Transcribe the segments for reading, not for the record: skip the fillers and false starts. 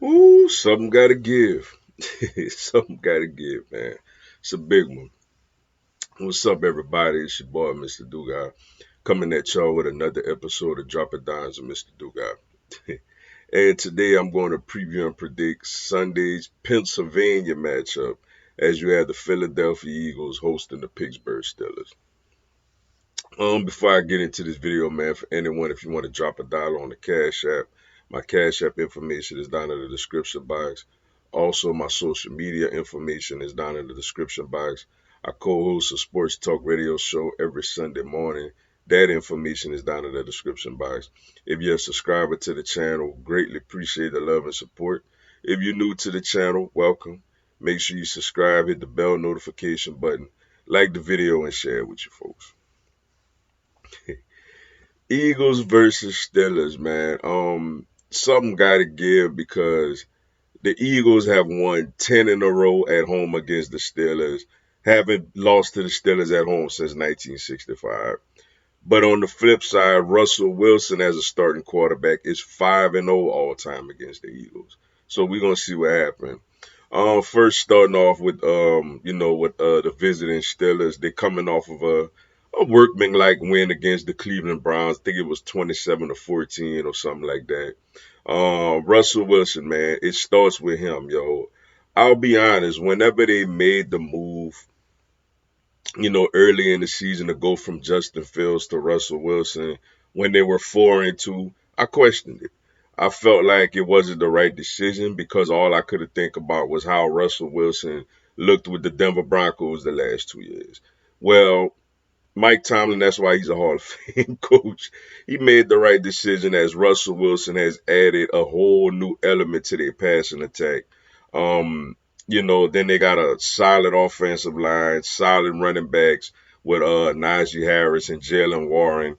Ooh, something gotta give. Something gotta give, man. It's a big one. What's up, everybody? It's your boy, Mr. Dugai, coming at y'all with another episode of Dropping Dimes with Mr. Dugai. And today I'm going to preview and predict Sunday's Pennsylvania matchup as you have the Philadelphia Eagles hosting the Pittsburgh Steelers. Before I get into this video, man, for anyone, if you want to drop $1 on the Cash App, my Cash App information is down in the description box. Also, my social media information is down in the description box. I co-host a sports talk radio show every Sunday morning. That information is down in the description box. If you're a subscriber to the channel, greatly appreciate the love and support. If you're new to the channel, welcome. Make sure you subscribe, hit the bell notification button, like the video, and share it with your folks. Eagles versus Steelers, man. Something got to give because the Eagles have won 10 in a row at home against the Steelers, haven't lost to the Steelers at home since 1965. But on the flip side, Russell Wilson as a starting quarterback is 5-0 all time against the Eagles. So we're gonna see what happens. First starting off with the visiting Steelers, they're coming off of a workman-like win against the Cleveland Browns. I think it was 27-14 or something like that. Russell Wilson, man, it starts with him, yo. I'll be honest, whenever they made the move, early in the season to go from Justin Fields to Russell Wilson when they were 4-2, I questioned it. I felt like it wasn't the right decision because all I could think about was how Russell Wilson looked with the Denver Broncos the last 2 years. Well, Mike Tomlin, that's why he's a Hall of Fame coach. He made the right decision as Russell Wilson has added a whole new element to their passing attack. Then they got a solid offensive line, solid running backs with Najee Harris and Jalen Warren.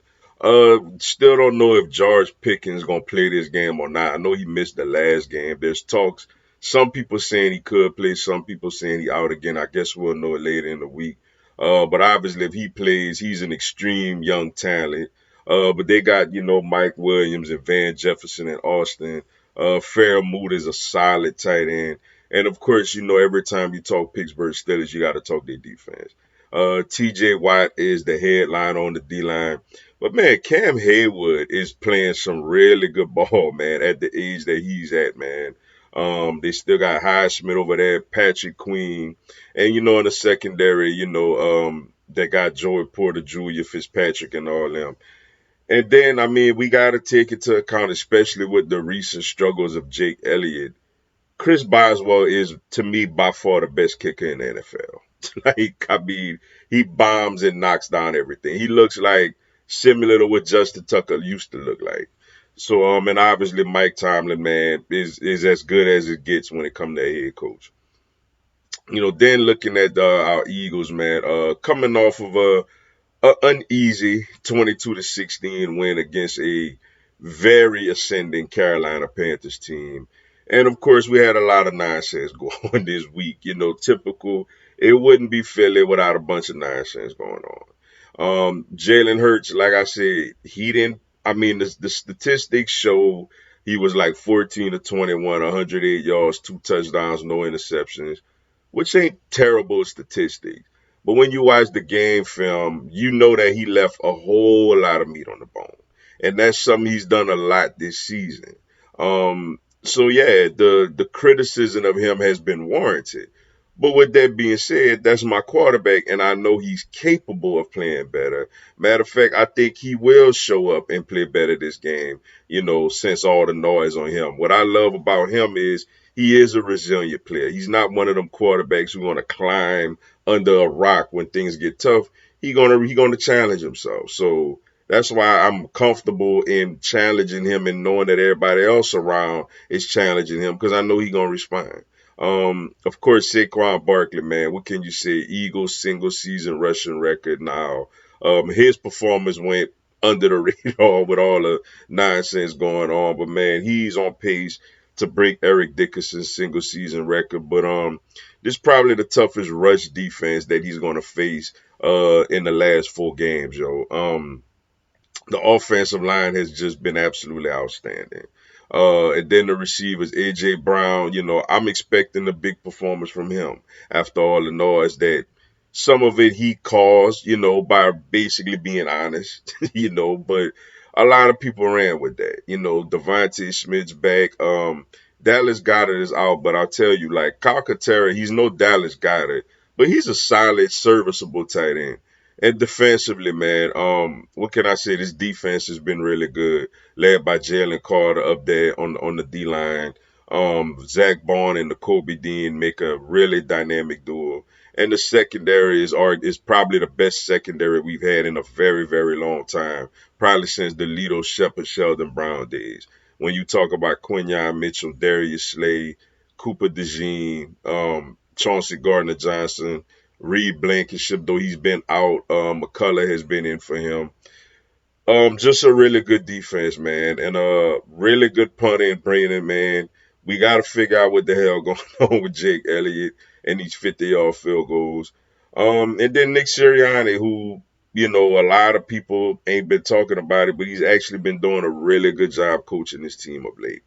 Still don't know if George Pickens gonna play this game or not. I know he missed the last game. There's talks. Some people saying he could play, some people saying he out again. I guess we'll know it later in the week. But obviously, if he plays, he's an extreme young talent. But they got, Mike Williams and Van Jefferson and Austin. Fairmouth is a solid tight end. And of course, every time you talk Pittsburgh Steelers, you got to talk their defense. TJ Watt is the headline on the D line. But man, Cam Haywood is playing some really good ball, man, at the age that he's at, man. They still got Highsmith over there, Patrick Queen. And in the secondary, they got Joey Porter Jr., Fitzpatrick, and all them. And then, I mean, we got to take into account, especially with the recent struggles of Jake Elliott. Chris Boswell is, to me, by far the best kicker in the NFL. He bombs and knocks down everything. He looks like similar to what Justin Tucker used to look like. So, and obviously Mike Tomlin, man, is as good as it gets when it comes to a head coach. Then looking at our Eagles, man, coming off of a uneasy 22-16 win against a very ascending Carolina Panthers team. And of course, we had a lot of nonsense going this week. Typical. It wouldn't be Philly without a bunch of nonsense going on. Jalen Hurts, like I said, he didn't. I mean, the statistics show he was like 14 to 21, 108 yards, 2 touchdowns, no interceptions, which ain't terrible statistics. But when you watch the game film, you know that he left a whole lot of meat on the bone. And that's something he's done a lot this season. So yeah, the criticism of him has been warranted. But with that being said, that's my quarterback, and I know he's capable of playing better. Matter of fact, I think he will show up and play better this game, since all the noise on him. What I love about him is he is a resilient player. He's not one of them quarterbacks who want to climb under a rock when things get tough. He gonna challenge himself. So that's why I'm comfortable in challenging him and knowing that everybody else around is challenging him because I know he's gonna respond. Of course, Saquon Barkley, man, what can you say? Eagles single season rushing record now. His performance went under the radar with all the nonsense going on, but man, he's on pace to break Eric Dickerson's single season record. But this is probably the toughest rush defense that he's gonna face in the last 4 games, yo. The offensive line has just been absolutely outstanding. And then the receivers, AJ Brown, I'm expecting a big performance from him after all the noise that some of it he caused, by basically being honest, but a lot of people ran with that. Devontae Smith's back. Dallas Goedert is out, but I'll tell you, like Calcaterra, he's no Dallas Goedert, but he's a solid, serviceable tight end. And defensively, man, what can I say? This defense has been really good, led by Jalen Carter up there on the D line. Zach Bond and the Kobe Dean make a really dynamic duo. And the secondary is probably the best secondary we've had in a very, very long time, probably since the Lito Shepard, Sheldon Brown days. When you talk about Quinyon Mitchell, Darius Slay, Cooper DeJean, Chauncey Gardner Johnson, Reed Blankenship, though he's been out, McCullough has been in for him. Just a really good defense, man, and a really good punting and bringing in, man. We got to figure out what the hell going on with Jake Elliott and these 50-yard field goals. And then Nick Sirianni, who, a lot of people ain't been talking about it, but he's actually been doing a really good job coaching this team of late.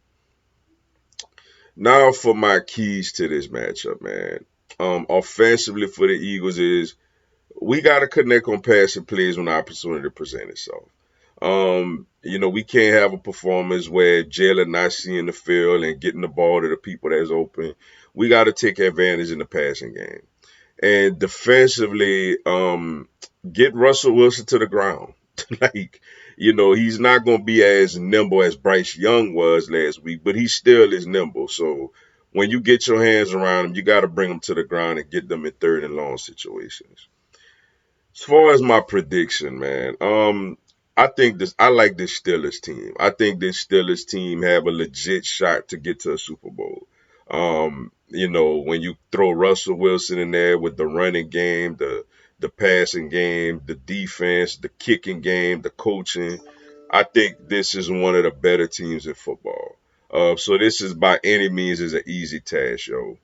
Now for my keys to this matchup, man. Offensively for the Eagles is we got to connect on passing plays when the opportunity presents itself. We can't have a performance where Jalen not seeing the field and getting the ball to the people that's open. We got to take advantage in the passing game. And defensively, get Russell Wilson to the ground. like, he's not going to be as nimble as Bryce Young was last week, but he still is nimble. So when you get your hands around him, you got to bring him to the ground and get them in third and long situations. As far as my prediction, man, I like this Steelers team. I think this Steelers team have a legit shot to get to a Super Bowl. When you throw Russell Wilson in there with the running game, the passing game, the defense, the kicking game, the coaching, I think this is one of the better teams in football. So this is by any means is an easy task, yo.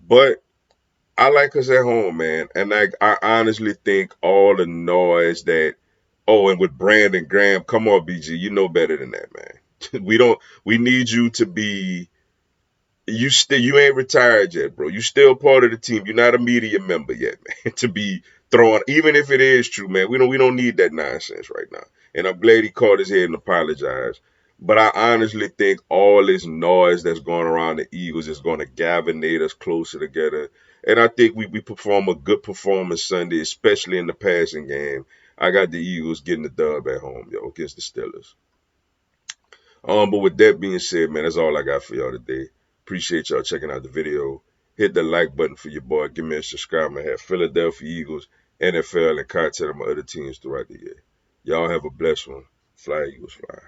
But I like us at home, man. And I honestly think all the noise that, oh, and with Brandon Graham, come on, BG, you know better than that, man. We need you to be, you ain't retired yet, bro. You still part of the team. You're not a media member yet, man, to be throwing, even if it is true, man. We don't need that nonsense right now. And I'm glad he caught his head and apologized. But I honestly think all this noise that's going around the Eagles is going to galvanate us closer together. And I think we perform a good performance Sunday, especially in the passing game. I got the Eagles getting the dub at home, yo, against the Steelers. But with that being said, man, that's all I got for y'all today. Appreciate y'all checking out the video. Hit the like button for your boy. Give me a subscribe. I have Philadelphia Eagles, NFL, and content of my other teams throughout the year. Y'all have a blessed one. Fly, Eagles, fly.